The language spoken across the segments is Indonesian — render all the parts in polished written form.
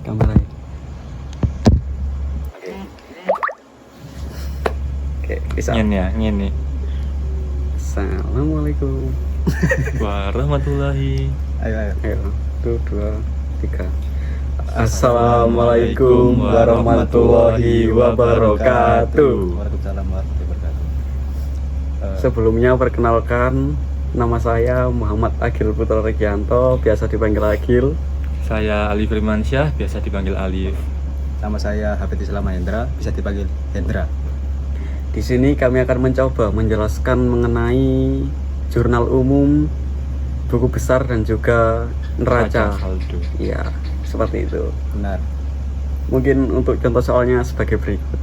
Kamera. Oke, bisa. Ngene. Assalamualaikum Warahmatullahi. Ayo, 1, 2, 3. Assalamualaikum warahmatullahi wabarakatuh. Waalaikumsalam warahmatullahi wabarakatuh. Sebelumnya perkenalkan, nama saya Muhammad Agil Putra Regianto, biasa dipanggil Agil. Saya Alif Firmansyah, biasa dipanggil Alif. Nama saya Hafid Islam Hendra, bisa dipanggil Hendra. Di sini kami akan mencoba menjelaskan mengenai jurnal umum, buku besar dan juga neraca. Saldo. Iya, seperti itu. Benar. Mungkin untuk contoh soalnya sebagai berikut.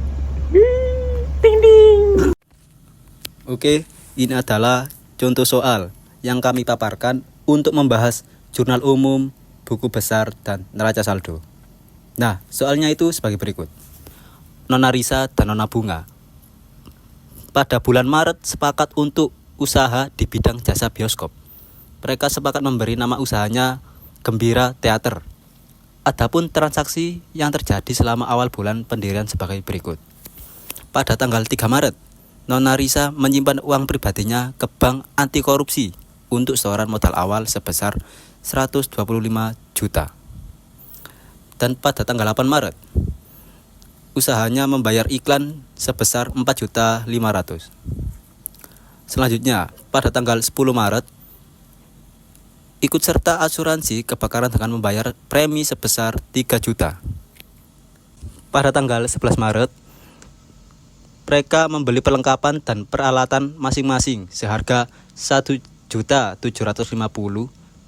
Oke, ini adalah contoh soal yang kami paparkan untuk membahas jurnal umum, buku besar, dan neraca saldo. Nah, soalnya itu sebagai berikut. Nona Risa dan Nona Bunga pada bulan Maret sepakat untuk usaha di bidang jasa bioskop. Mereka sepakat memberi nama usahanya Gembira Theater. Adapun transaksi yang terjadi selama awal bulan pendirian sebagai berikut. Pada tanggal 3 Maret, Nona Risa menyimpan uang pribadinya ke bank anti korupsi untuk setoran modal awal sebesar 125 juta. Dan pada tanggal 8 Maret, usahanya membayar iklan sebesar 4.500.000. Selanjutnya, pada tanggal 10 Maret, ikut serta asuransi kebakaran dengan membayar premi sebesar 3 juta. Pada tanggal 11 Maret, mereka membeli perlengkapan dan peralatan masing-masing seharga 1.750.000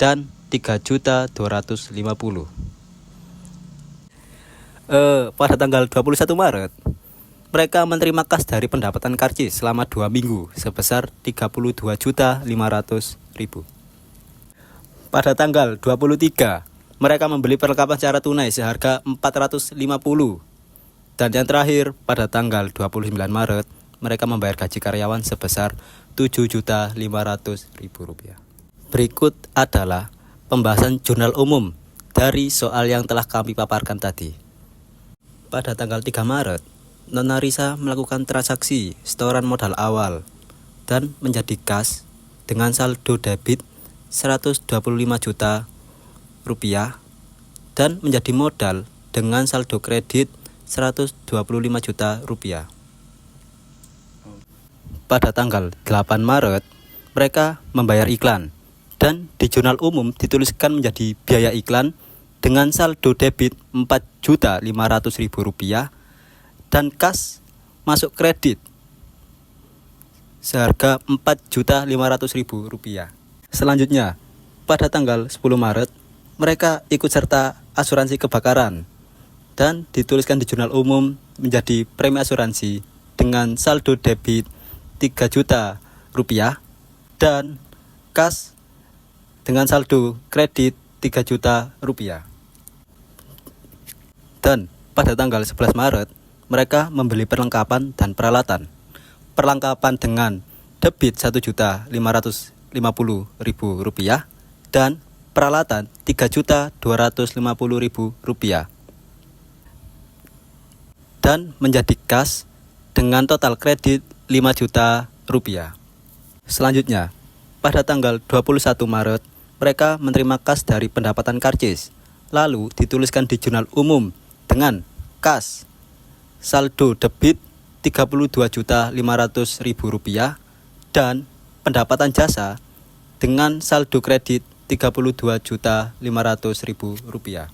dan 3.250.000. Pada tanggal 21 Maret, mereka menerima kas dari pendapatan karcis selama 2 minggu sebesar 32.500.000. Pada tanggal 23, mereka membeli perlengkapan secara tunai seharga 450. Dan yang terakhir, pada tanggal 29 Maret, mereka membayar gaji karyawan sebesar 7.500.000 rupiah. Berikut adalah pembahasan jurnal umum dari soal yang telah kami paparkan tadi. Pada tanggal 3 Maret, Nona Risa melakukan transaksi setoran modal awal dan menjadi kas dengan saldo debit 125 juta rupiah dan menjadi modal dengan saldo kredit 125 juta rupiah. Pada tanggal 8 Maret, mereka membayar iklan dan di jurnal umum dituliskan menjadi biaya iklan dengan saldo debit 4.500.000 rupiah dan kas masuk kredit seharga 4.500.000 rupiah. Selanjutnya, pada tanggal 10 Maret, mereka ikut serta asuransi kebakaran dan dituliskan di jurnal umum menjadi premi asuransi dengan saldo debit 3 juta rupiah dan kas dengan saldo kredit 3 juta rupiah. Dan pada tanggal 11 Maret, mereka membeli perlengkapan dan peralatan. Perlengkapan dengan debit 1.550.000 rupiah dan peralatan 3.250.000 rupiah. Dan menjadi kas dengan total kredit 5 juta rupiah. Selanjutnya, pada tanggal 21 Maret, mereka menerima kas dari pendapatan karcis. Lalu dituliskan di jurnal umum dengan kas saldo debit 32.500.000 rupiah dan pendapatan jasa dengan saldo kredit 32.500.000 rupiah.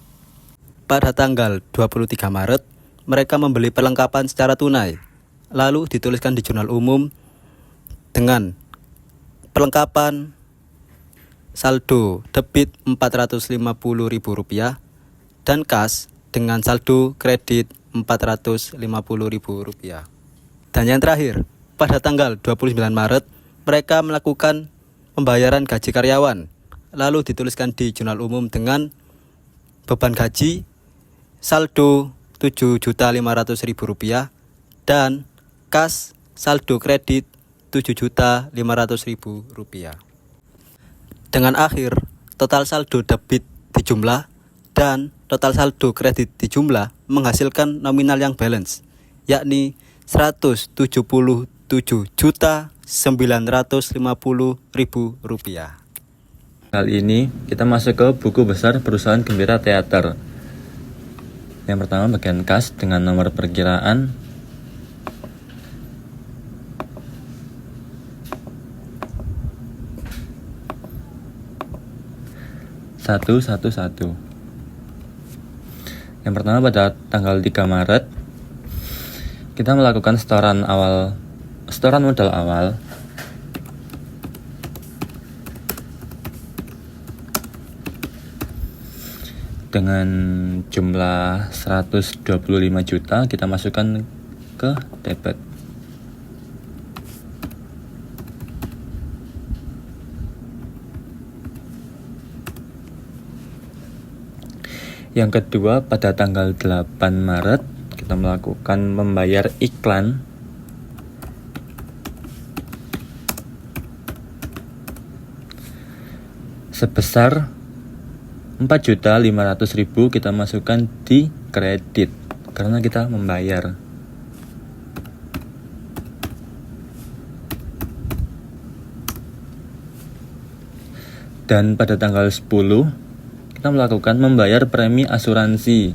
Pada tanggal 23 Maret, mereka membeli perlengkapan secara tunai. Lalu dituliskan di jurnal umum dengan perlengkapan saldo debit 450.000 rupiah dan kas dengan saldo kredit 450.000 rupiah. Dan yang terakhir, pada tanggal 29 Maret, mereka melakukan pembayaran gaji karyawan. Lalu dituliskan di jurnal umum dengan beban gaji saldo 7.500.000 rupiah dan kas saldo kredit 7.500.000 rupiah. Dengan akhir, total saldo debit dijumlah dan total saldo kredit di jumlah menghasilkan nominal yang balance, yakni Rp177.950.000. Kali ini kita masuk ke buku besar perusahaan Gembira Teater. Yang pertama bagian kas dengan nomor perkiraan. Satu. Yang pertama pada tanggal 3 Maret kita melakukan setoran modal awal dengan jumlah 125 juta kita masukkan ke debit. Yang kedua pada tanggal 8 Maret kita melakukan membayar iklan sebesar 4.500.000 kita masukkan di kredit karena kita membayar. Dan pada tanggal 10 kita melakukan membayar premi asuransi.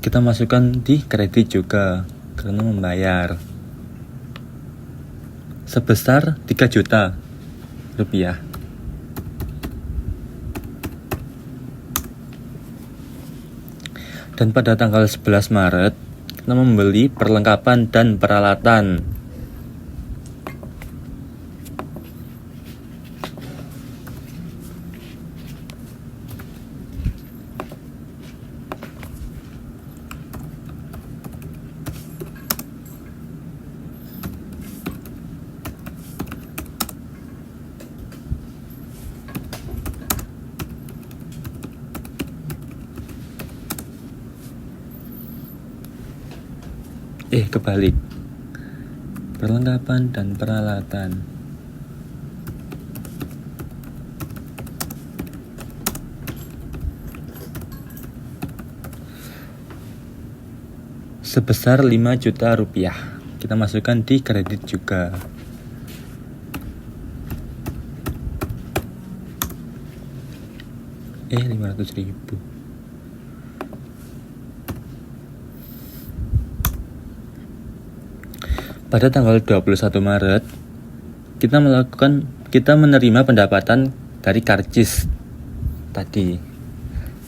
Kita masukkan di kredit juga karena membayar sebesar 3 juta rupiah. Dan pada tanggal 11 Maret kita membeli perlengkapan dan peralatan. Kebalik. Perlengkapan dan peralatan. Sebesar 5 juta rupiah. Kita masukkan di kredit juga. $500.000. Pada tanggal 21 Maret kita menerima pendapatan dari karcis tadi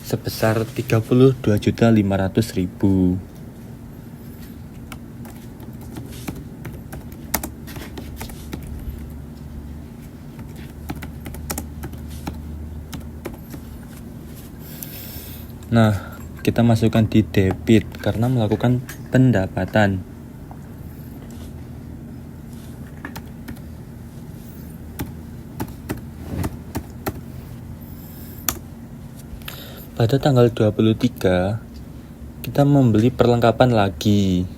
sebesar 32.500.000. Nah, kita masukkan di debit karena melakukan pendapatan. Pada tanggal 23 kita membeli perlengkapan lagi.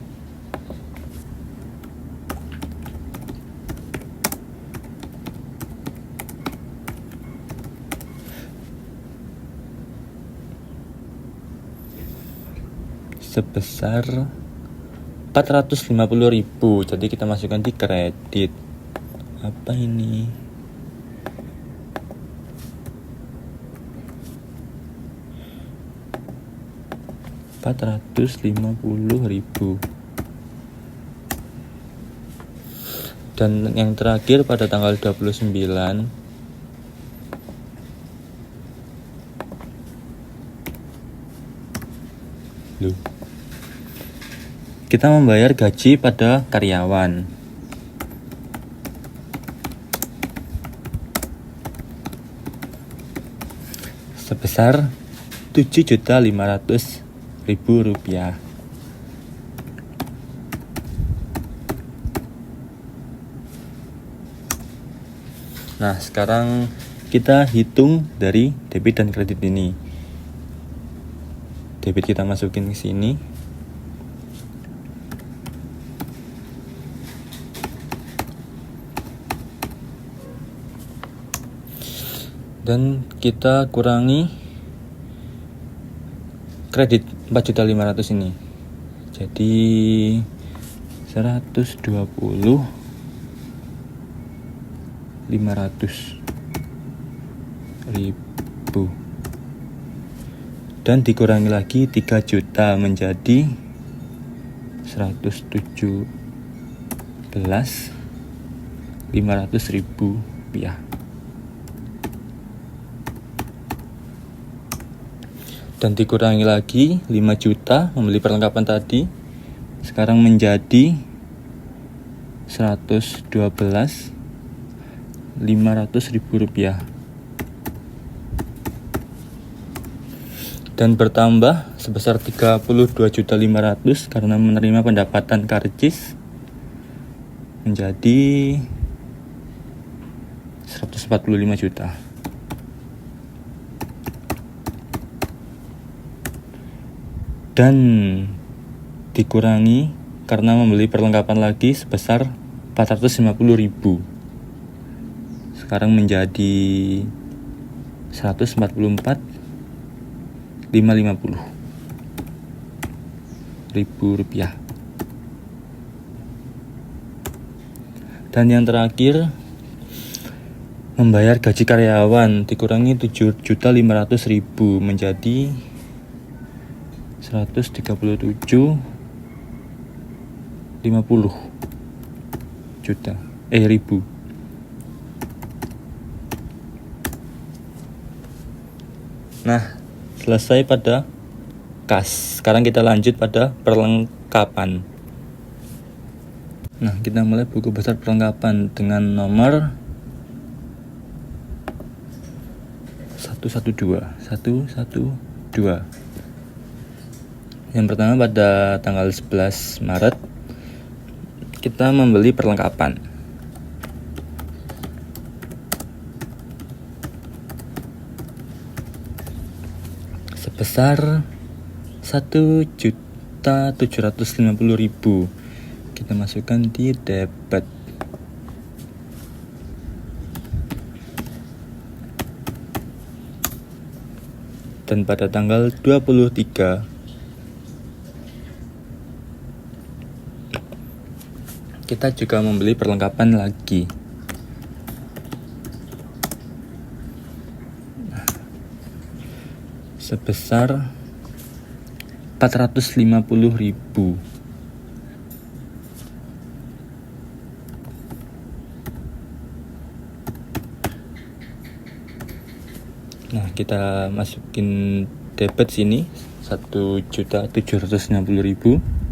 Sebesar 450.000. Jadi kita masukkan di kredit. Apa ini? $450.000. Dan yang terakhir pada tanggal 29 kita membayar gaji pada karyawan. Sebesar $7.500.000. Nah, sekarang kita hitung dari debit dan kredit ini. Debit kita masukin ke sini. Dan kita kurangi kredit 4.500.000 ini. Jadi 120.500.000 dan dikurangi lagi 3 juta menjadi 117.500.000 rupiah. Dan dikurangi lagi 5 juta membeli perlengkapan tadi, sekarang menjadi 112.500.000 rupiah. Dan bertambah sebesar 32.500.000 karena menerima pendapatan karcis menjadi 145 juta. Dan dikurangi karena membeli perlengkapan lagi sebesar 450.000. Sekarang menjadi 144.550.000 rupiah. Dan yang terakhir, membayar gaji karyawan dikurangi 7.500.000 menjadi 137.50 juta ribu. Nah, selesai pada kas. Sekarang kita lanjut pada perlengkapan. Nah, kita mulai buku besar perlengkapan dengan nomor 112. Yang pertama, pada tanggal 11 Maret kita membeli perlengkapan sebesar 1.750.000. Kita masukkan di debit. Dan pada tanggal 23 kita juga membeli perlengkapan lagi. Sebesar 450.000. Nah, kita masukin debit sini 1.750.000.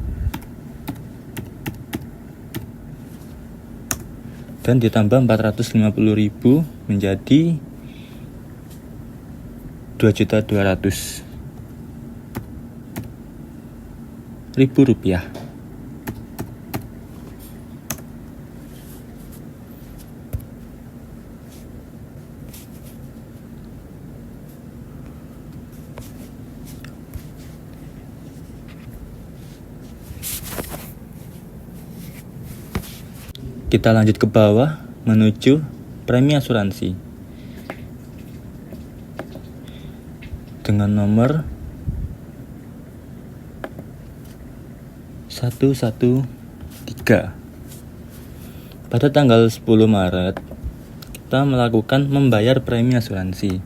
Dan ditambah 450.000 menjadi 2.200.000 rupiah. Kita lanjut ke bawah menuju premi asuransi dengan nomor 113. Pada tanggal 10 Maret kita melakukan membayar premi asuransi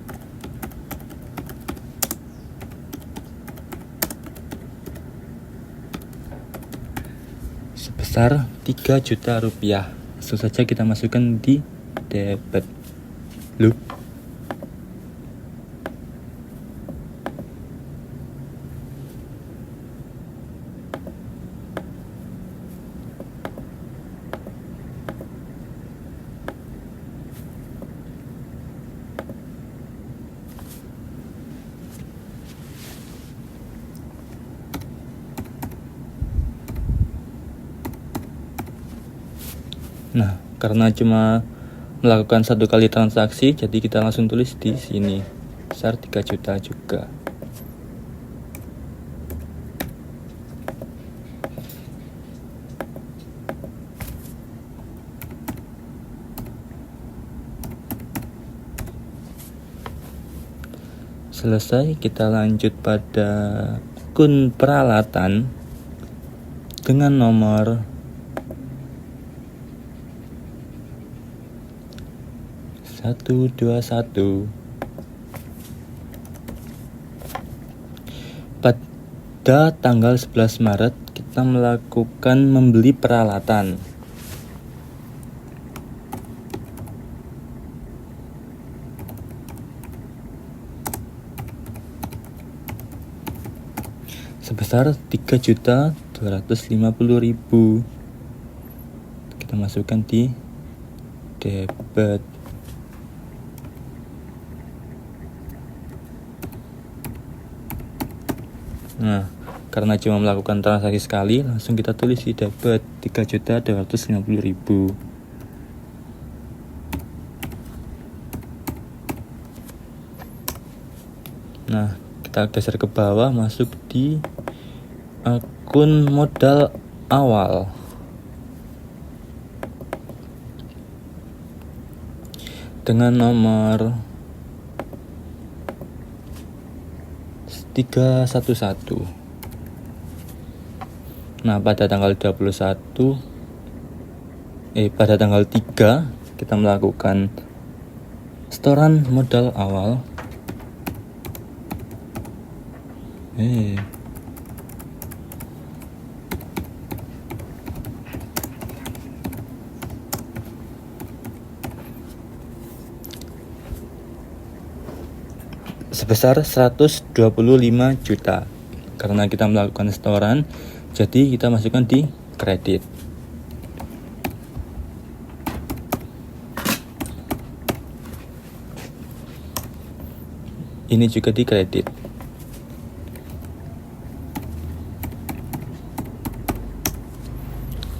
sebesar 3 juta rupiah. Langsung saja kita masukkan di debit loop. Nah, karena cuma melakukan 1 kali transaksi, jadi kita langsung tulis di sini besar 3 juta juga. Selesai, kita lanjut pada akun peralatan dengan nomor 121. Pada tanggal 11 Maret kita melakukan membeli peralatan. Sebesar 3.250.000. Kita masukkan di debit. Nah, karena cuma melakukan transaksi sekali, langsung kita tulis di debit 3.250.000. Nah, kita geser ke bawah, masuk di akun modal awal. Dengan nomor 311. Nah, pada tanggal 3 kita melakukan setoran modal awal. Sebesar 125 juta. Karena kita melakukan setoran, jadi kita masukkan di kredit. Ini juga di kredit.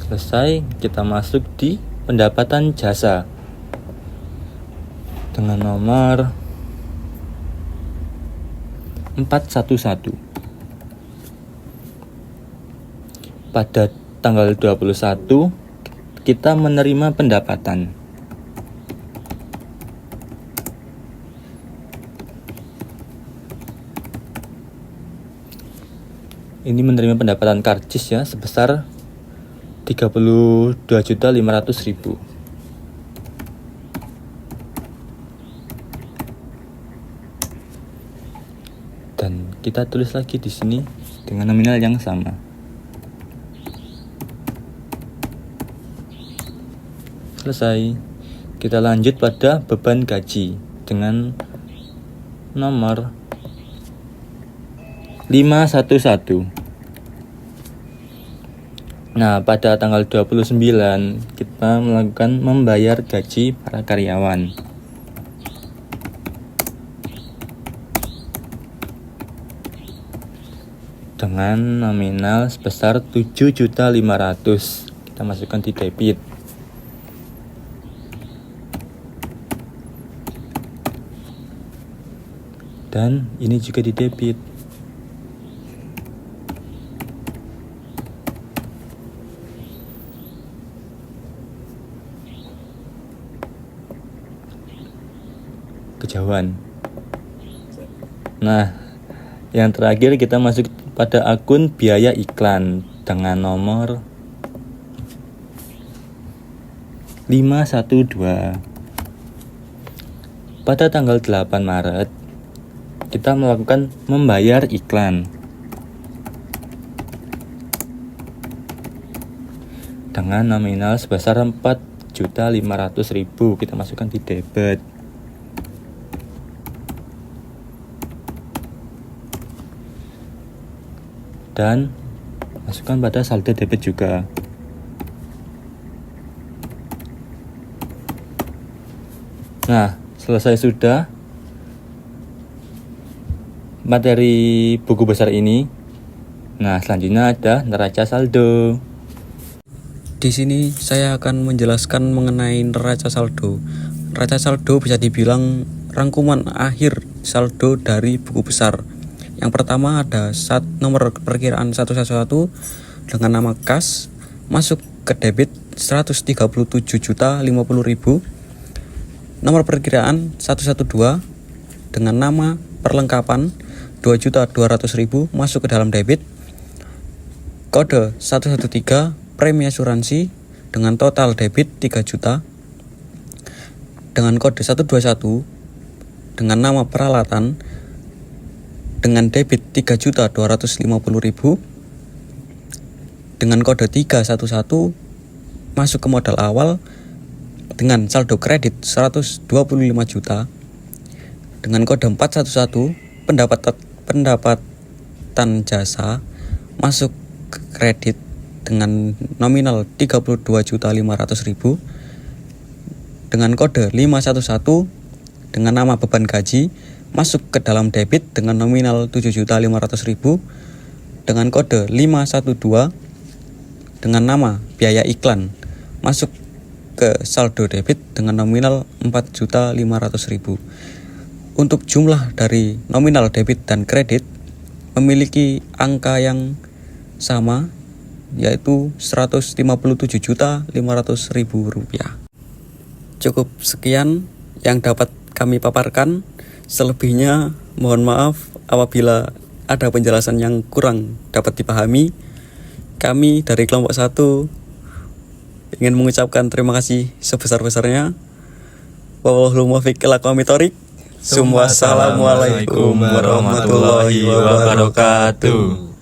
Selesai, kita masuk di pendapatan jasa dengan nomor 411. Pada tanggal 21 kita menerima pendapatan. Ini menerima pendapatan karcis ya, sebesar 32.500.000. Dan kita tulis lagi di sini dengan nominal yang sama. Selesai. Kita lanjut pada beban gaji dengan nomor 511. Nah, pada tanggal 29 kita melakukan membayar gaji para karyawan. Dengan nominal sebesar 7.500.000. Kita masukkan di debit. Dan ini juga di debit. Kejauhan. Nah, yang terakhir kita masuk pada akun biaya iklan dengan nomor 512. Pada tanggal 8 Maret kita melakukan membayar iklan dengan nominal sebesar 4.500.000. Kita masukkan di debit. Dan masukkan pada saldo debit juga. Nah, selesai sudah materi buku besar ini. Nah, selanjutnya ada neraca saldo. Di sini saya akan menjelaskan mengenai neraca saldo. Neraca saldo bisa dibilang rangkuman akhir saldo dari buku besar. Yang pertama ada nomor perkiraan 111 dengan nama kas, masuk ke debit 137.050.000. Nomor perkiraan 112 dengan nama perlengkapan 2.200.000 masuk ke dalam debit. Kode 113 premi asuransi dengan total debit 3 juta. Dengan kode 121 dengan nama peralatan dengan debit 3.250.000. Dengan kode 311 masuk ke modal awal dengan saldo kredit 125 juta. Dengan kode 411 pendapatan jasa masuk ke kredit dengan nominal 32.500.000. Dengan kode 511 dengan nama beban gaji masuk ke dalam debit dengan nominal 7.500.000. Dengan kode 512 dengan nama biaya iklan masuk ke saldo debit dengan nominal 4.500.000. Untuk jumlah dari nominal debit dan kredit memiliki angka yang sama, yaitu Rp157.500.000. Cukup sekian yang dapat kami paparkan. Selebihnya mohon maaf apabila ada penjelasan yang kurang dapat dipahami. Kami dari kelompok 1 ingin mengucapkan terima kasih sebesar-besarnya. Wallahul muwaffiq ila aqwamit thoriq. Wassalamualaikum warahmatullahi wabarakatuh.